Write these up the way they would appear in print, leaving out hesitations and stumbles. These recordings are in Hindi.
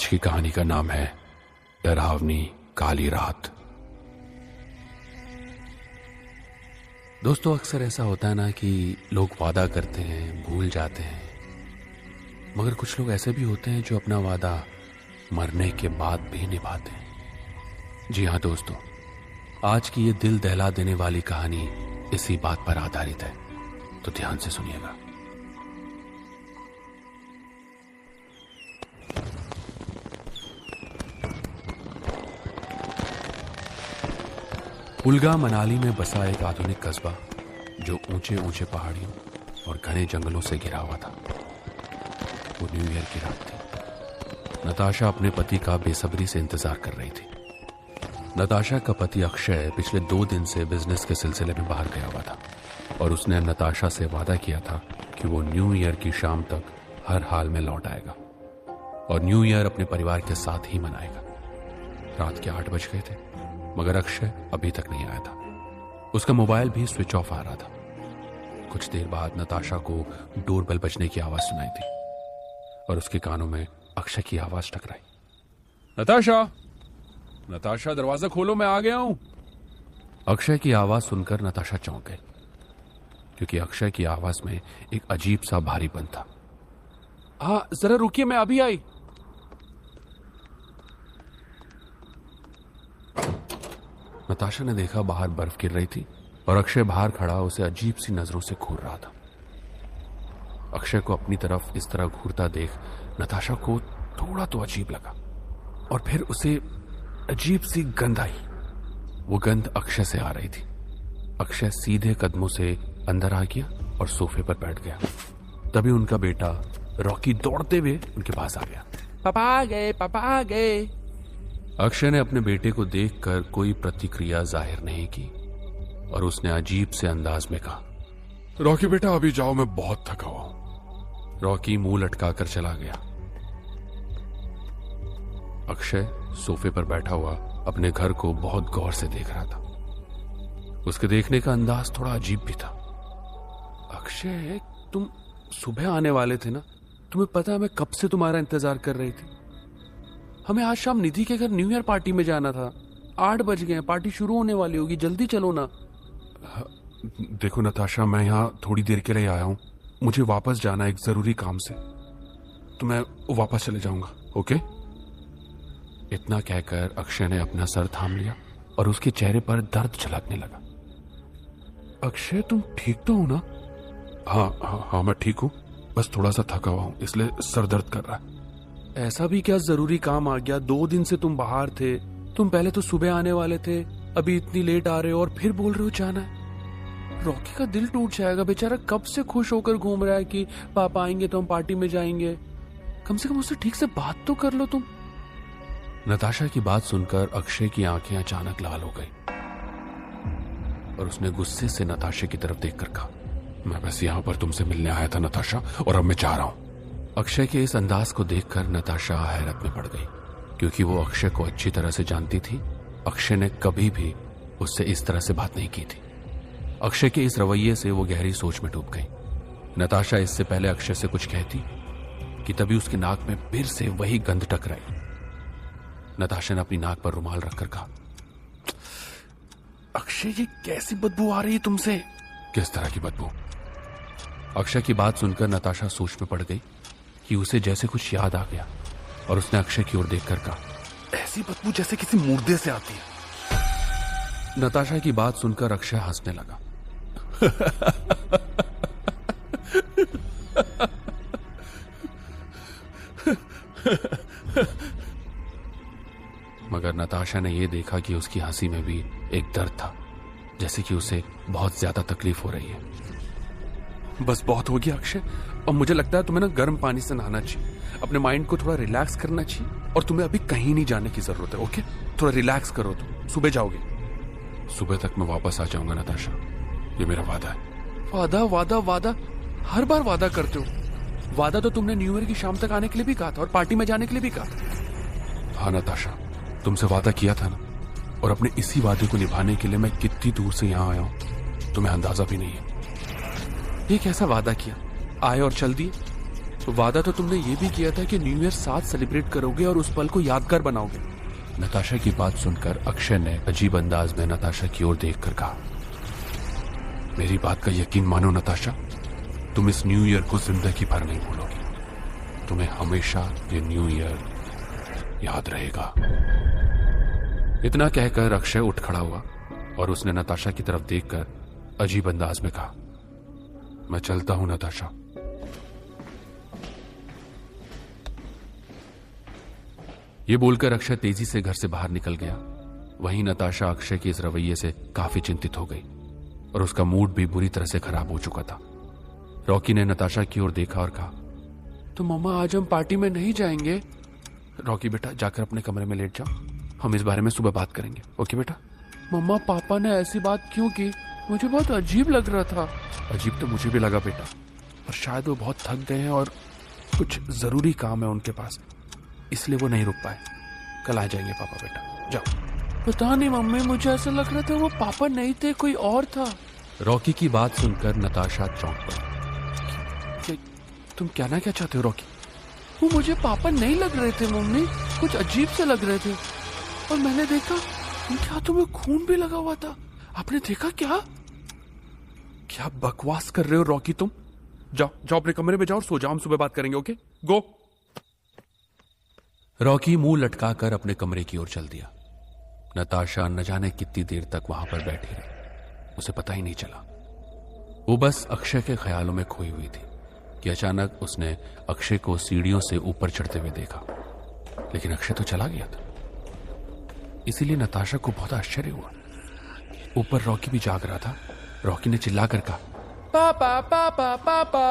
आज की कहानी का नाम है डरावनी काली रात। दोस्तों, अक्सर ऐसा होता है ना कि लोग वादा करते हैं, भूल जाते हैं, मगर कुछ लोग ऐसे भी होते हैं जो अपना वादा मरने के बाद भी निभाते हैं। जी हाँ दोस्तों, आज की ये दिल दहला देने वाली कहानी इसी बात पर आधारित है, तो ध्यान से सुनिएगा। उलगा मनाली में बसा एक आधुनिक कस्बा जो ऊंचे ऊंचे पहाड़ियों और घने जंगलों से घिरा हुआ था। वो न्यू ईयर की रात थी। नताशा अपने पति का बेसब्री से इंतजार कर रही थी। नताशा का पति अक्षय पिछले 2 दिन से बिजनेस के सिलसिले में बाहर गया हुआ था और उसने नताशा से वादा किया था कि वो न्यू ईयर की शाम तक हर हाल में लौट आएगा और न्यू ईयर अपने परिवार के साथ ही मनाएगा। रात के 8 बज गए थे मगर अक्षय अभी तक नहीं आया था। उसका मोबाइल भी स्विच ऑफ आ रहा था। कुछ देर बाद नताशा को डोरबेल बजने की आवाज सुनाई थी और उसके कानों में अक्षय की आवाज टकराई। नताशा, नताशा दरवाजा खोलो, मैं आ गया हूं। अक्षय की आवाज सुनकर नताशा चौंक गई क्योंकि अक्षय की आवाज में एक अजीब सा भारीपन था। हाँ जरा रुकिए, मैं अभी आई। नताशा ने देखा बाहर बर्फ गिर रही थी और अक्षय बाहर खड़ा उसे अजीब सी नजरों से घूर रहा था। अक्षय को अपनी तरफ इस तरह घूरता देख नताशा को थोड़ा तो अजीब लगा और फिर उसे अजीब सी गंध आई। वो गंध अक्षय से आ रही थी। अक्षय सीधे कदमों से अंदर आ गया और सोफे पर बैठ गया। तभी उनका बेटा रॉकी दौड़ते हुए उनके पास आ गया। पापा आ गए, पापा आ गए। अक्षय ने अपने बेटे को देखकर कोई प्रतिक्रिया जाहिर नहीं की और उसने अजीब से अंदाज में कहा, रॉकी बेटा अभी जाओ, मैं बहुत थका हुआ हूं। रॉकी मुंह लटकाकर चला गया। अक्षय सोफे पर बैठा हुआ अपने घर को बहुत गौर से देख रहा था। उसके देखने का अंदाज थोड़ा अजीब भी था। अक्षय, तुम सुबह आने वाले थे ना? तुम्हें पता है मैं कब से तुम्हारा इंतजार कर रही थी। हमें आज शाम निधि के घर न्यू ईयर पार्टी में जाना था। 8 बज गए, पार्टी शुरू होने वाली होगी, जल्दी चलो ना। देखो नताशा, मैं यहाँ थोड़ी देर के लिए आया हूँ, मुझे वापस जाना है एक जरूरी काम से, तो मैं वापस चले जाऊंगा, ओके? इतना कहकर अक्षय ने अपना सर थाम लिया और उसके चेहरे पर दर्द झलकने लगा। अक्षय, तुम ठीक तो हो ना? हाँ, मैं ठीक हूँ, बस थोड़ा सा थका हुआ हूँ, इसलिए सर दर्द कर रहा है। ऐसा भी क्या जरूरी काम आ गया? 2 दिन से तुम बाहर थे। तुम पहले तो सुबह आने वाले थे, अभी इतनी लेट आ रहे हो और फिर बोल रहे हो जाना है। रॉकी का दिल टूट जाएगा, बेचारा कब से खुश होकर घूम रहा है कि पापा आएंगे तो हम पार्टी में जाएंगे। कम से कम उससे ठीक से बात तो कर लो तुम। नताशा की बात सुनकर अक्षय की आंखें अचानक लाल हो गई और उसने गुस्से से नताशा की तरफ देखकर कहा, मैं बस यहाँ पर तुमसे मिलने आया था नताशा, और अब मैं जा रहा हूं। अक्षय के इस अंदाज को देखकर नताशा हैरत में पड़ गई क्योंकि वो अक्षय को अच्छी तरह से जानती थी। अक्षय ने कभी भी उससे इस तरह से बात नहीं की थी। अक्षय के इस रवैये से वो गहरी सोच में डूब गई। नताशा इससे पहले अक्षय से कुछ कहती कि तभी उसकी नाक में फिर से वही गंध टकराई। नताशा ने अपनी नाक पर रुमाल रखकर कहा, अक्षय, ये कैसी बदबू आ रही है तुमसे? किस तरह की बदबू? अक्षय की बात सुनकर नताशा सोच में पड़ गई कि उसे जैसे कुछ याद आ गया और उसने अक्षय की ओर देखकर कहा, ऐसी बदबू जैसे किसी मुर्दे से आती है। नताशा की बात सुनकर अक्षय हंसने लगा। मगर नताशा ने यह देखा कि उसकी हंसी में भी एक दर्द था, जैसे कि उसे बहुत ज्यादा तकलीफ हो रही है। बस बहुत हो गया अक्षय, और मुझे लगता है तुम्हें ना गर्म पानी से नहाना चाहिए, अपने माइंड को थोड़ा रिलैक्स करना चाहिए, और तुम्हें अभी कहीं नहीं जाने की जरूरत है, ओके? थोड़ा रिलैक्स करो, तुम सुबह जाओगे। सुबह तक मैं वापस आ जाऊंगा नताशा, ये मेरा वादा है। वादा वादा वादा, हर बार वादा करते हो। वादा तो तुमने न्यू ईयर की शाम तक आने के लिए भी कहा था और पार्टी में जाने के लिए भी कहा था। हाँ नताशा, तुमसे वादा किया था ना, और अपने इसी वादे को निभाने के लिए मैं कितनी दूर से यहाँ आया हूँ तुम्हें अंदाजा भी नहीं है। ये कैसा वादा किया? आए और चल दिए? वादा तो तुमने ये भी किया था कि न्यू ईयर साथ सेलिब्रेट करोगे और उस पल को यादगार बनाओगे। नताशा की बात सुनकर अक्षय ने अजीब अंदाज में नताशा की ओर देखकर कहा, मेरी बात का यकीन मानो नताशा, तुम इस न्यू ईयर को जिंदगी भर नहीं भूलोगी। तुम्हें हमेशा ये न्यू ईयर याद रहेगा। इतना कहकर अक्षय उठ खड़ा हुआ और उसने नताशा की तरफ देखकर अजीब अंदाज में कहा, मैं चलता हूं नताशा। ये बोलकर अक्षय तेजी से घर से बाहर निकल गया। वहीं नताशा अक्षय के इस रवैये से काफी चिंतित हो गई और उसका मूड भी बुरी तरह से खराब हो चुका था। रॉकी ने नताशा की ओर देखा और कहा, तो मम्मा आज हम पार्टी में नहीं जाएंगे? रॉकी बेटा जाकर अपने कमरे में लेट जाओ, हम इस बारे में सुबह बात करेंगे, ओके बेटा? मम्मा पापा ने ऐसी बात क्यों की? मुझे बहुत अजीब लग रहा था। अजीब तो मुझे भी लगा बेटा, पर शायद वो बहुत थक गए हैं और कुछ जरूरी काम है उनके पास, इसलिए वो नहीं रुक पाए। कल आ जाएंगे पापा बेटा, जाओ। पता नहीं मम्मी, मुझे ऐसा लग रहा था वो पापा नहीं थे, कोई और था। रॉकी की बात सुनकर नताशा चौंक पड़ी। तुम कहना क्या चाहते हो रॉकी? वो मुझे पापा नहीं लग रहे थे मम्मी, कुछ अजीब से लग रहे थे और मैंने देखा उनके हाथों में खून भी लगा हुआ था। आपने देखा क्या? क्या बकवास कर रहे हो रॉकी तुम? जाओ जाओ अपने कमरे में जाओ और सो जाओ, हम सुबह बात करेंगे, ओके? गो। रॉकी मुंह लटकाकर अपने कमरे की ओर चल दिया। नताशा न जाने कितनी देर तक वहां पर बैठी रही, उसे पता ही नहीं चला। वो बस अक्षय के ख्यालों में खोई हुई थी कि अचानक उसने अक्षय को सीढ़ियों से ऊपर चढ़ते हुए देखा, लेकिन अक्षय तो चला गया था। इसीलिए नताशा को बहुत आश्चर्य हुआ। ऊपर रॉकी भी जाग रहा था। रॉकी ने चिल्लाकर कहा, पापा पापा पापा।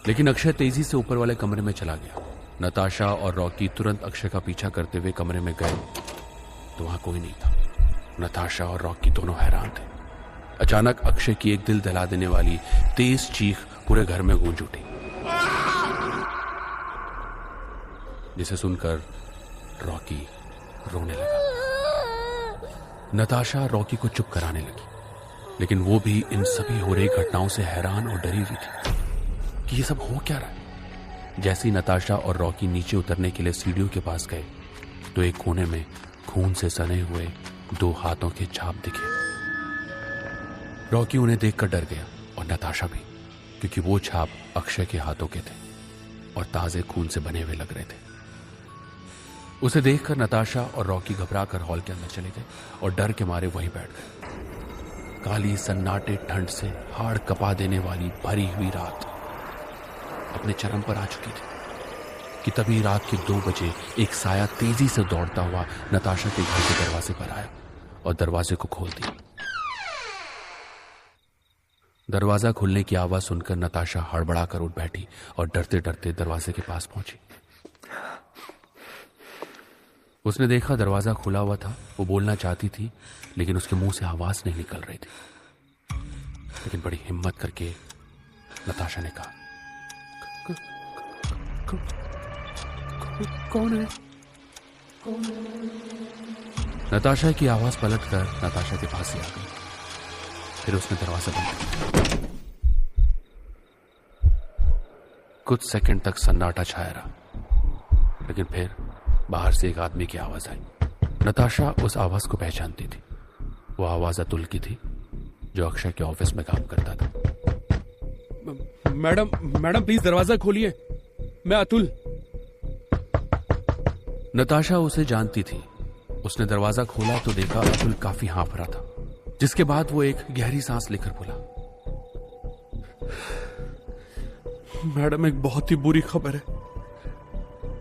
लेकिन अक्षय तेजी से ऊपर वाले कमरे में चला गया। नताशा और रॉकी तुरंत अक्षय का पीछा करते हुए कमरे में गए तो वहां कोई नहीं था। नताशा और रॉकी दोनों हैरान थे। अचानक अक्षय की एक दिल दहला देने वाली तेज चीख पूरे घर में गूंज उठी, जिसे सुनकर रॉकी रोने लगा। नताशा रॉकी को चुप कराने लगी, लेकिन वो भी इन सभी हो रही घटनाओं से हैरान और डरी हुई थी कि ये सब हो क्या रहा है। जैसे ही नताशा और रॉकी नीचे उतरने के लिए सीढ़ियों के पास गए तो एक कोने में खून से सने हुए 2 हाथों के छाप दिखे। रॉकी उन्हें देखकर डर गया और नताशा भी, क्योंकि वो छाप अक्षय के हाथों के थे और ताजे खून से बने हुए लग रहे थे। उसे देखकर नताशा और रॉकी घबराकर हॉल के अंदर चले गए और डर के मारे वहीं बैठ गए। काली सन्नाटे ठंड से हाड़ कपा देने वाली भरी हुई रात अपने चरम पर आ चुकी थी कि तभी रात के 2 बजे एक साया तेजी से दौड़ता हुआ नताशा के घर के दरवाजे पर आया और दरवाजे को खोल दिया। दरवाजा खुलने की आवाज सुनकर नताशा हड़बड़ाकर उठ बैठी और डरते डरते दरवाजे के पास पहुंची। उसने देखा दरवाजा खुला हुआ था। वो बोलना चाहती थी, लेकिन उसके मुंह से आवाज नहीं निकल रही थी। लेकिन बड़ी हिम्मत करके नताशा ने कहा, कौन है? नताशा की आवाज पलटकर नताशा के पास ही आ गई। फिर उसने दरवाजा बंद किया। कुछ सेकंड तक सन्नाटा छाया रहा, लेकिन फिर बाहर से एक आदमी की आवाज आई। नताशा उस आवाज को पहचानती थी। वो आवाज अतुल की थी, जो अक्षय के ऑफिस में काम करता था। मैडम प्लीज दरवाजा खोलिए, मैं अतुल। नताशा उसे जानती थी। उसने दरवाजा खोला तो देखा अतुल काफी हाँफ रहा था, जिसके बाद वो एक गहरी सांस लेकर बोला, मैडम एक बहुत ही बुरी खबर है।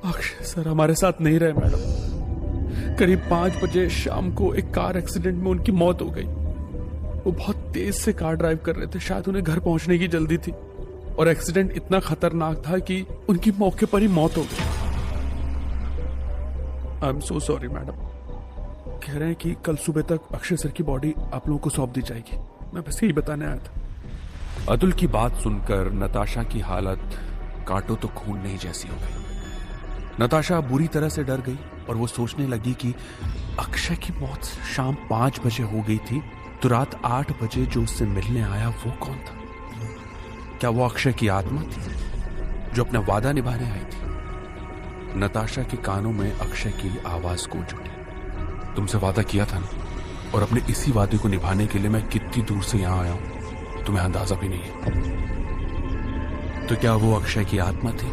अक्षय सर हमारे साथ नहीं रहे मैडम। करीब 5 बजे शाम को एक कार एक्सीडेंट में उनकी मौत हो गई। वो बहुत तेज से कार ड्राइव कर रहे थे, शायद उन्हें घर पहुंचने की जल्दी थी और एक्सीडेंट इतना खतरनाक था कि उनकी मौके पर ही मौत हो गई। I am so sorry madam. कह रहे हैं कि कल सुबह तक अक्षय सर की बॉडी आप लोगों को सौंप दी जाएगी। मैं बस यही बताने आया था। अतुल की बात सुनकर नताशा की हालत काटो तो खून नहीं जैसी हो गई। नताशा बुरी तरह से डर गई और वो सोचने लगी कि अक्षय की मौत शाम 5 बजे हो गई थी, तो रात 8 बजे जो उससे मिलने आया वो कौन था? क्या वो अक्षय की आत्मा थी जो अपना वादा निभाने आई थी? नताशा के कानों में अक्षय की आवाज गूंज उठी। तुमसे वादा किया था ना, और अपने इसी वादे को निभाने के लिए मैं कितनी दूर से यहां आया हूं तुम्हें अंदाजा भी नहीं है। तो क्या वो अक्षय की आत्मा थी?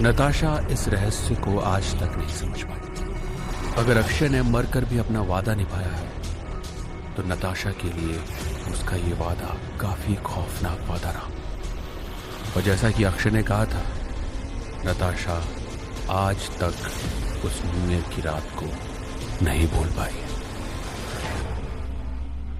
नताशा इस रहस्य को आज तक नहीं समझ पाई। अगर अक्षय ने मरकर भी अपना वादा निभाया है तो नताशा के लिए उसका ये वादा काफी खौफनाक वादा रहा। और जैसा कि अक्षय ने कहा था, नताशा आज तक उस न्यू ईयर की रात को नहीं भूल पाई।